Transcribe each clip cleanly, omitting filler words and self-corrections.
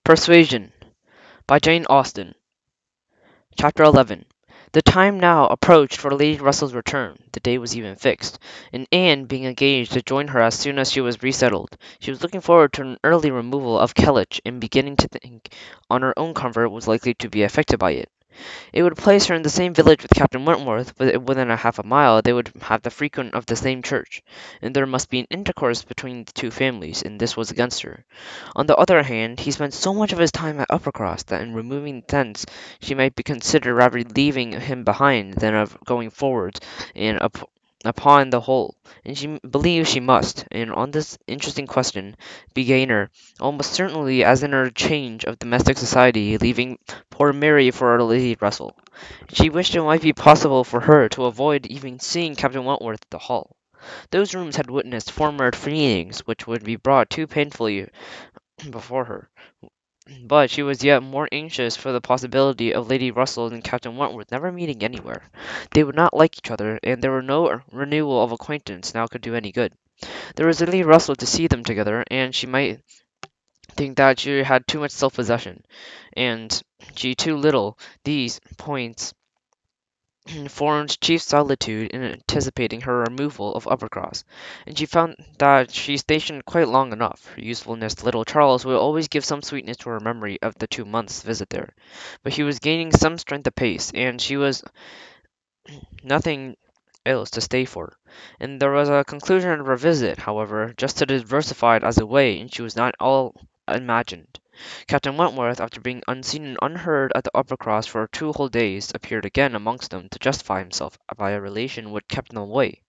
Persuasion by Jane Austen. Chapter 11. The time now approached for Lady Russell's return. The day was even fixed, and Anne being engaged to join her as soon as she was resettled. She was looking forward to an early removal of Kellynch, and beginning to think on her own comfort was likely to be affected by it. It would place her in the same village with Captain Wentworth, but within a half a mile they would have the frequent of the same church, and there must be an intercourse between the two families, and this was against her. On the other hand, he spent so much of his time at Uppercross that in removing thence she might be considered rather leaving him behind than of going forwards, and upon the whole, and she believed she must, and on this interesting question, be gainer, almost certainly as in her change of domestic society, leaving poor Mary for Lady Russell. She wished it might be possible for her to avoid even seeing Captain Wentworth at the Hall. Those rooms had witnessed former meetings which would be brought too painfully before her. But she was yet more anxious for the possibility of Lady Russell and Captain Wentworth never meeting anywhere. They would not like each other, and there were no renewal of acquaintance now could do any good. There was Lady Russell to see them together, and she might think that she had too much self-possession, and she too little. These points formed chief solitude in anticipating her removal of Uppercross, and she found that she stationed quite long enough. Her usefulness to little Charles would always give some sweetness to her memory of the 2 months' visit there, but he was gaining some strength apace, and she was nothing else to stay for. And there was a conclusion of her visit, however, just as diversified as a way, and she was not all imagined. Captain Wentworth, after being unseen and unheard at the Uppercross for 2 whole days, appeared again amongst them to justify himself by a relation which kept them away.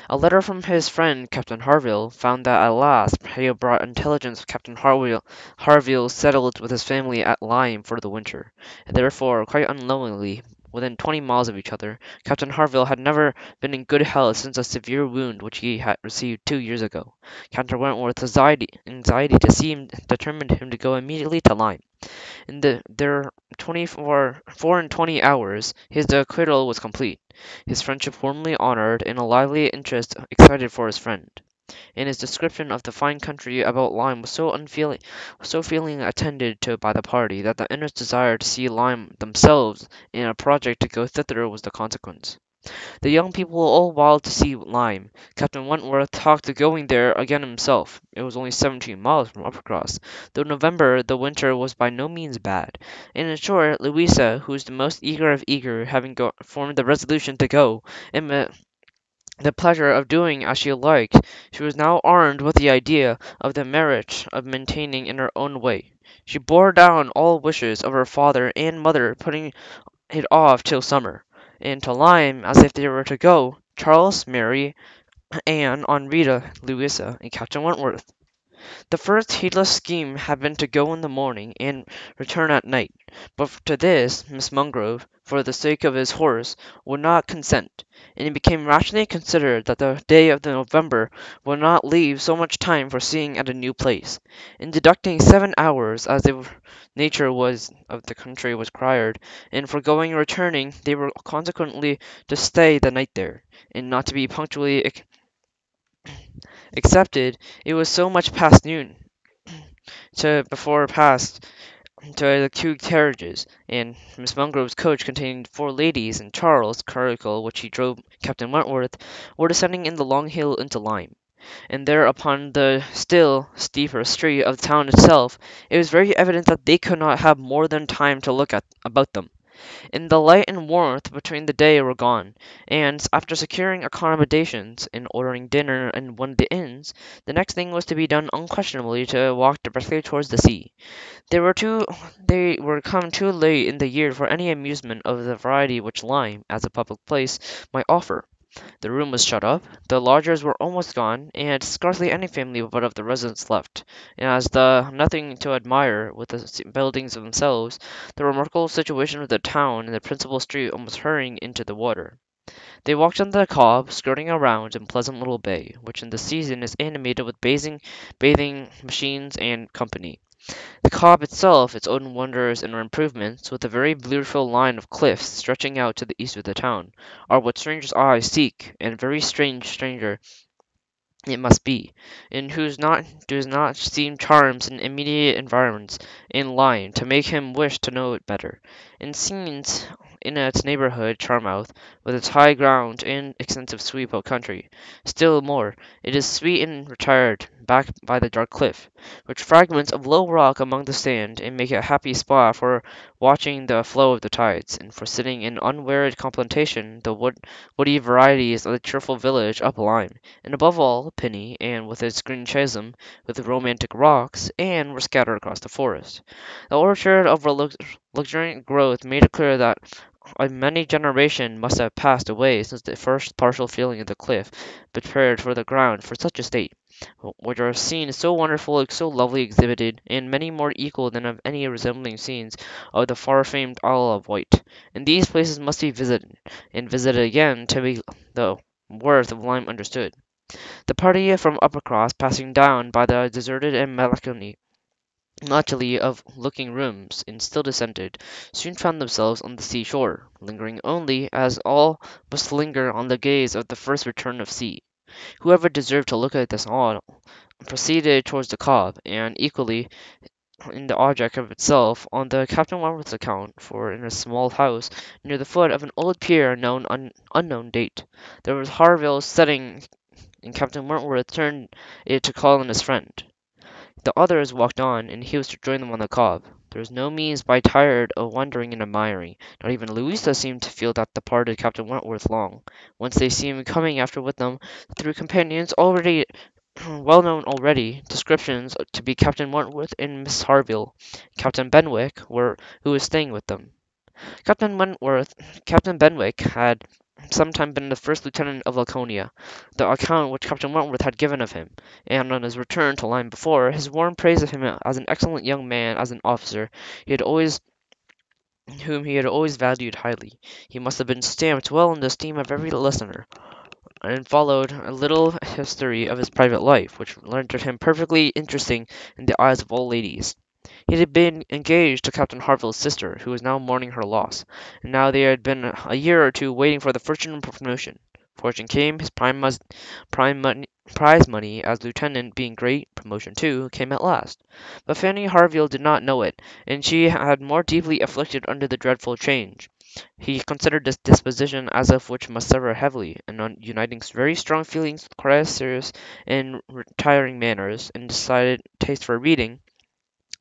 A letter from his friend Captain Harville found that at last he had brought intelligence of Captain Harville settled with his family at Lyme for the winter, and therefore, quite unknowingly, within 20 miles of each other, Captain Harville had never been in good health since a severe wound which he had received 2 years ago. Captain Wentworth's anxiety to see him determined him to go immediately to Lyme. In their 4 and 20 hours, his acquittal was complete, his friendship warmly honoured, and a lively interest excited for his friend. And his description of the fine country about Lyme was so feeling attended to by the party, that the earnest desire to see Lyme themselves, and a project to go thither was the consequence. The young people were all wild to see Lyme. Captain Wentworth talked of going there again himself. It was only 17 miles from Uppercross, though November the winter was by no means bad. And in short, Louisa, who was the most eager of eager, having formed the resolution to go, and the pleasure of doing as she liked, she was now armed with the idea of the merit of maintaining in her own way. She bore down all wishes of her father and mother, putting it off till summer, and to Lyme, as if they were to go, Charles, Mary, Anne, Henrietta, Louisa, and Captain Wentworth. The first heedless scheme had been to go in the morning and return at night, but to this Miss Musgrove, for the sake of his horse, would not consent, and it became rationally considered that the day of the November would not leave so much time for seeing at a new place. In deducting 7 hours, as the nature was of the country was required, and for going and returning, they were consequently to stay the night there, and not to be punctually accepted. It was so much past noon to before passed to the 2 carriages, and Miss Musgrove's coach containing 4 ladies, and Charles' curricle, which he drove Captain Wentworth, were descending in the long hill into Lyme. And there upon the still steeper street of the town itself, it was very evident that they could not have more than time to look at about them. In the light and warmth between the day were gone, and, after securing accommodations, and ordering dinner in one of the inns, the next thing was to be done unquestionably to walk directly towards the sea. They were come too late in the year for any amusement of the variety which Lyme, as a public place, might offer. The room was shut up, the lodgers were almost gone, and scarcely any family but of the residents left, and as the nothing to admire with the buildings themselves, the remarkable situation of the town and the principal street almost hurrying into the water. They walked on the Cobb, skirting around in pleasant little bay, which in the season is animated with bathing machines and company. The Cobb itself, its own wonders and improvements, with a very beautiful line of cliffs stretching out to the east of the town, are what strangers' eyes seek, and very strange stranger it must be, and whose not does not seem charms in immediate environs in line to make him wish to know it better. And scenes in its neighbourhood Charmouth, with its high ground and extensive sweep of country. Still more, it is sweet and retired, back by the dark cliff, which fragments of low rock among the sand, and make it a happy spot for watching the flow of the tides, and for sitting in unwearied contemplation the woody varieties of the cheerful village up Lyme and above all, Penny, and with its green chasm, with the romantic rocks, and were scattered across the forest. The orchard of luxuriant growth made it clear that a many generation must have passed away since the first partial feeling of the cliff prepared for the ground for such a state, which are scenes so wonderful, so lovely exhibited, and many more equal than of any resembling scenes of the far famed Isle of Wight. And these places must be visited, and visited again, to be the worth of Lyme understood. The party from Uppercross, passing down by the deserted and melancholy of looking rooms, and still descended, soon found themselves on the sea-shore, lingering only, as all must linger on the gaze of the first return of sea. Whoever deserved to look at this all proceeded towards the Cobb, and equally in the object of itself, on the Captain Wentworth's account, for in a small house near the foot of an old pier unknown date, there was Harville's setting, and Captain Wentworth turned it to call on his friend. The others walked on, and he was to join them on the Cobb. There was no means by tired of wondering and admiring. Not even Louisa seemed to feel that departed Captain Wentworth long. Once they see him coming after with them, the three companions already well known already, descriptions to be Captain Wentworth and Miss Harville. Captain Benwick who was staying with them. Captain Benwick had sometime been the first lieutenant of Laconia, the account which Captain Wentworth had given of him, and on his return to Lyme before, his warm praise of him as an excellent young man, as an officer, whom he had always valued highly. He must have been stamped well in the esteem of every listener, and followed a little history of his private life, which rendered him perfectly interesting in the eyes of all ladies. He had been engaged to Captain Harville's sister, who was now mourning her loss, and now they had been a year or two waiting for the fortune promotion. Fortune came, his prize money as lieutenant being great, promotion too, came at last. But Fanny Harville did not know it, and she had more deeply afflicted under the dreadful change. He considered this disposition as of which must suffer heavily, and on uniting very strong feelings with quiet, serious, and retiring manners, and decided taste for reading,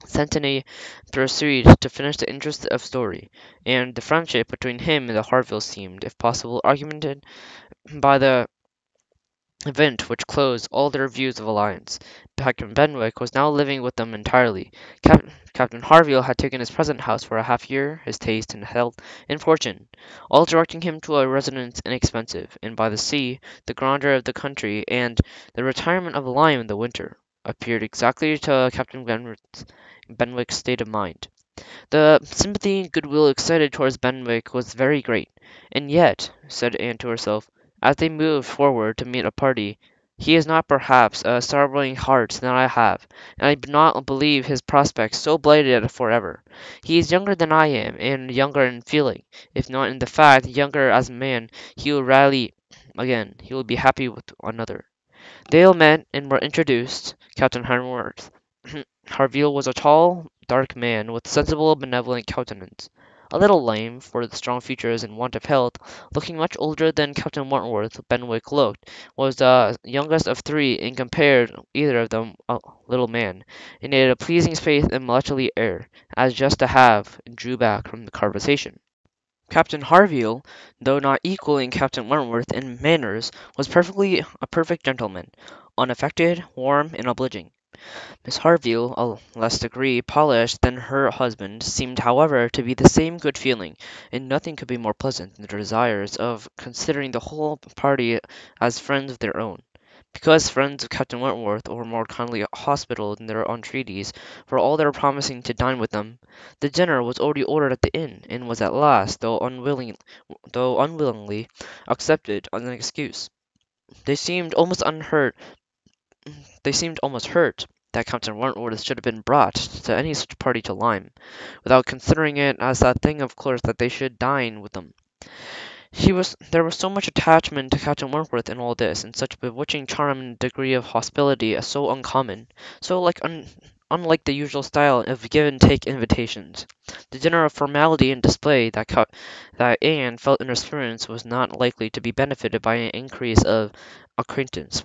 Centenay proceeded to finish the interest of story, and the friendship between him and the Harvilles seemed, if possible, augmented by the event which closed all their views of alliance. Captain Benwick was now living with them entirely. Captain Harville had taken his present house for a half year, his taste and health and fortune, all directing him to a residence inexpensive, and by the sea, the grandeur of the country, and the retirement of Lyme in the winter, appeared exactly to Captain Benwick's state of mind. The sympathy and goodwill excited towards Benwick was very great. And yet, said Anne to herself, as they moved forward to meet a party, he has not perhaps a sorrowing heart than I have, and I do not believe his prospects so blighted for ever. He is younger than I am, and younger in feeling, if not in the fact, younger as a man. He will rally again. He will be happy with another. They all met and were introduced. Captain Harworth. Harville was a tall, dark man, with sensible, benevolent countenance. A little lame, for the strong features and want of health, looking much older than Captain Wentworth Benwick looked, was the youngest of three, and compared either of them a little man, and he had a pleasing face and melancholy air, as just to have, and drew back from the conversation. Captain Harville, though not equalling Captain Wentworth in manners, was a perfect gentleman, unaffected, warm, and obliging. Miss Harville, a less degree polished than her husband, seemed, however, to be the same good feeling, and nothing could be more pleasant than their desires of considering the whole party as friends of their own. Because friends of Captain Wentworth were more kindly hospitable in their entreaties, for all their promising to dine with them, the dinner was already ordered at the inn, and was at last, though unwillingly, accepted as an excuse. They seemed almost unhurt They seemed almost hurt that Captain Wentworth should have been brought to any such party to Lyme, without considering it as a thing of course that they should dine with them. There was so much attachment to Captain Wentworth in all this, and such bewitching charm and degree of hospitality as so uncommon, so unlike the usual style of give and take invitations. The dinner of formality and display that Anne felt in her spirits was not likely to be benefited by an increase of acquaintance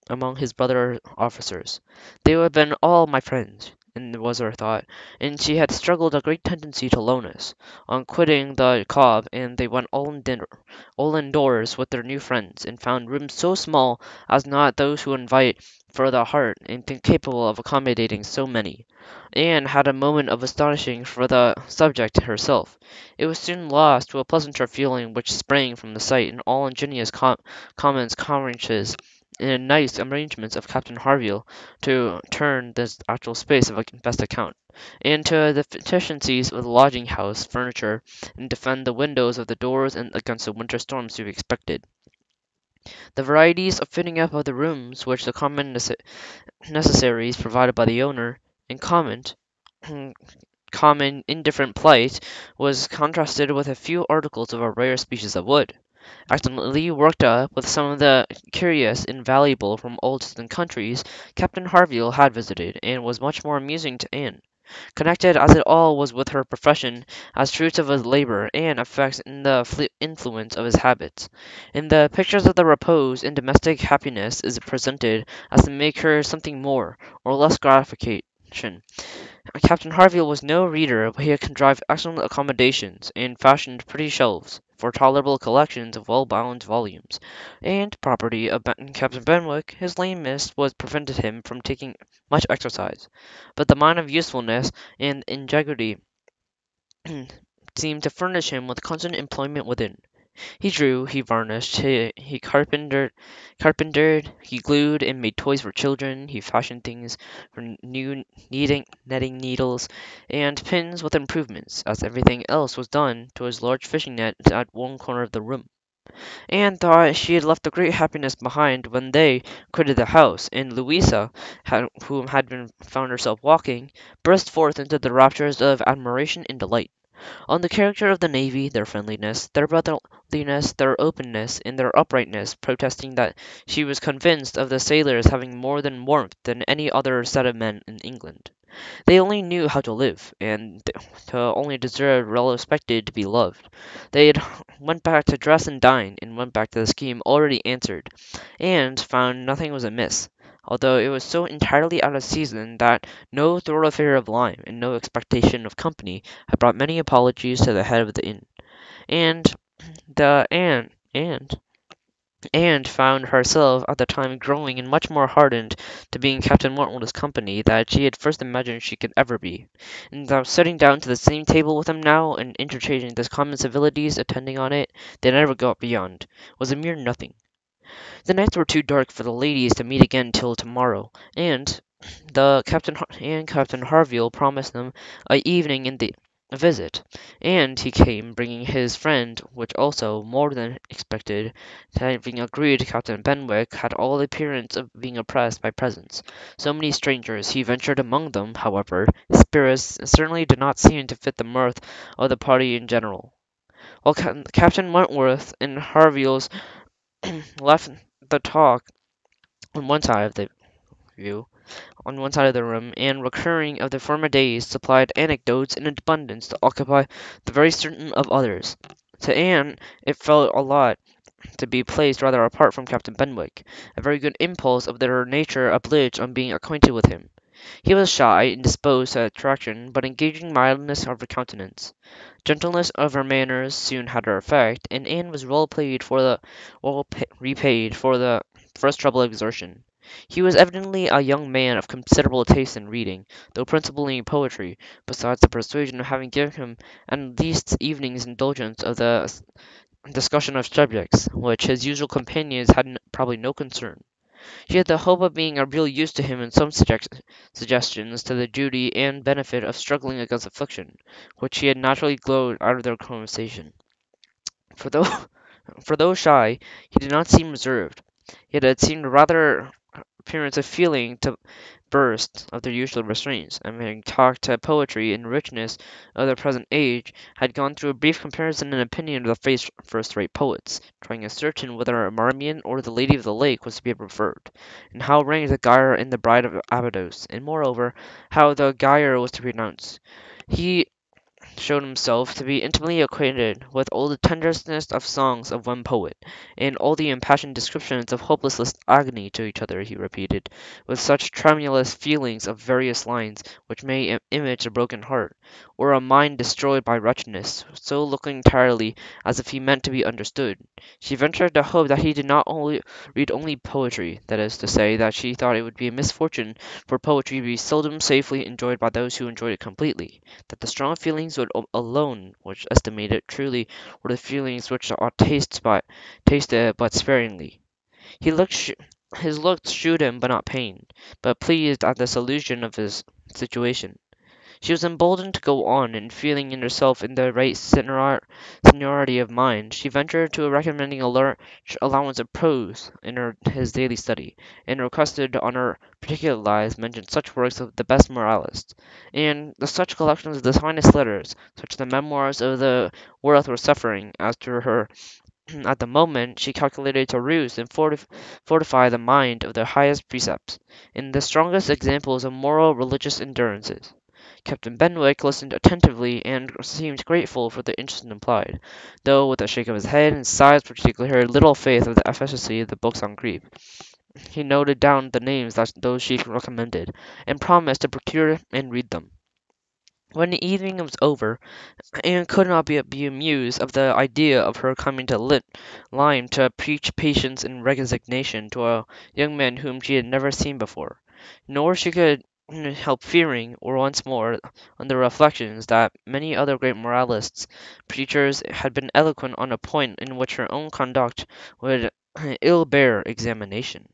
among his brother officers. They would have been all my friends, and was her thought, and she had struggled a great tendency to lowness. On quitting the Cobb, and they went all indoors with their new friends, and found rooms so small as not those who invite for the heart, and think capable of accommodating so many. Anne had a moment of astonishing for the subject herself. It was soon lost to a pleasanter feeling which sprang from the sight and all ingenious comments, conferences, and nice arrangements of Captain Harville to turn this actual space of best account, and to the deficiencies of the lodging-house furniture, and defend the windows of the doors and against the winter storms to be expected. The varieties of fitting up of the rooms which the common necessaries provided by the owner, in common indifferent plight, was contrasted with a few articles of a rare species of wood, accidentally worked up with some of the curious and valuable from old distant countries Captain Harville had visited, and was much more amusing to Anne, connected as it all was with her profession, as fruits of his labour, and effects in the influence of his habits. In the pictures of the repose and domestic happiness is presented as to make her something more or less gratification. Captain Harville was no reader, but he had contrived excellent accommodations, and fashioned pretty shelves, for tolerable collections of well-bound volumes, and, property of Captain Benwick, his lameness was prevented him from taking much exercise, but the mind of usefulness and integrity seemed to furnish him with constant employment within. He drew, he varnished, he carpentered, he glued and made toys for children, he fashioned things for new netting needles and pins with improvements, as everything else was done to his large fishing net at one corner of the room. Anne thought she had left a great happiness behind when they quitted the house, and Louisa, who had been found herself walking, burst forth into the raptures of admiration and delight on the character of the navy, their friendliness, their brotherliness, their openness, and their uprightness, protesting that she was convinced of the sailors having more than warmth than any other set of men in England. They only knew how to live, and to only deserved, well expected, to be loved. They had went back to dress and dine, and went back to the scheme already answered, and found nothing was amiss, although it was so entirely out of season that no thoroughfare of lime and no expectation of company had brought many apologies to the head of the inn, and the and found herself at the time growing and much more hardened to being Captain Wentworth's company than she had first imagined she could ever be, and thou sitting down to the same table with him now, and interchanging the common civilities attending on it, they never got beyond, was a mere nothing. The nights were too dark for the ladies to meet again till tomorrow, and Captain Harville promised them a evening in the visit, and he came, bringing his friend, which also, more than expected, having agreed Captain Benwick had all the appearance of being oppressed by presents. So many strangers, he ventured among them, however, his spirits certainly did not seem to fit the mirth of the party in general. While Captain Wentworth and Harville's left the talk on one side of the view, on one side of the room, and recurring of the former days, supplied anecdotes in abundance to occupy the very certain of others. To Anne it felt a lot to be placed rather apart from Captain Benwick. A very good impulse of their nature obliged on being acquainted with him. He was shy, indisposed to attraction, but engaging mildness of countenance. Gentleness of her manners soon had her effect, and Anne was repaid for the first trouble of exertion. He was evidently a young man of considerable taste in reading, though principally in poetry, besides the persuasion of having given him at least evening's indulgence of the discussion of subjects, which his usual companions had probably no concern. She had the hope of being of real use to him in some suggestions to the duty and benefit of struggling against affliction, which he had naturally glowed out of their conversation. For though for though shy, he did not seem reserved, yet it seemed rather appearance of feeling to burst of their usual restraints, and having talked to poetry and richness of the present age, had gone through a brief comparison and opinion of the first-rate poets, trying to ascertain whether Marmion or the Lady of the Lake was to be preferred, and how ranked the Gyre and the Bride of Abydos, and moreover, how the Gyre was to be pronounced. He showed himself to be intimately acquainted with all the tenderest of songs of one poet, and all the impassioned descriptions of hopeless agony to each other he repeated, with such tremulous feelings of various lines which may image a broken heart, or a mind destroyed by wretchedness, so looking entirely as if he meant to be understood. She ventured to hope that he did not read only poetry, that is to say, that she thought it would be a misfortune for poetry to be seldom safely enjoyed by those who enjoyed it completely, that the strong feelings alone which estimate it truly were the feelings which are tasted but sparingly. His looks shewed him but not pain, but pleased at the solution of his situation. She was emboldened to go on, and feeling in herself in the right seniority of mind, she ventured to recommending a large allowance of prose in his daily study, and requested on her particular lives mention such works of the best moralists, and such collections of the finest letters, such the memoirs of the worth were suffering, as to her at the moment she calculated to roost and fortify the mind of the highest precepts, in the strongest examples of moral religious endurances. Captain Benwick listened attentively, and seemed grateful for the interest implied, though with a shake of his head and sighs which declared little faith of the efficacy of the books on Greek. He noted down the names that those she recommended, and promised to procure and read them. When the evening was over, Anne could not be amused of the idea of her coming to Lyme to preach patience and resignation to a young man whom she had never seen before, nor she could help fearing, or once more, on the reflections that many other great moralists, preachers, had been eloquent on a point in which her own conduct would ill bear examination.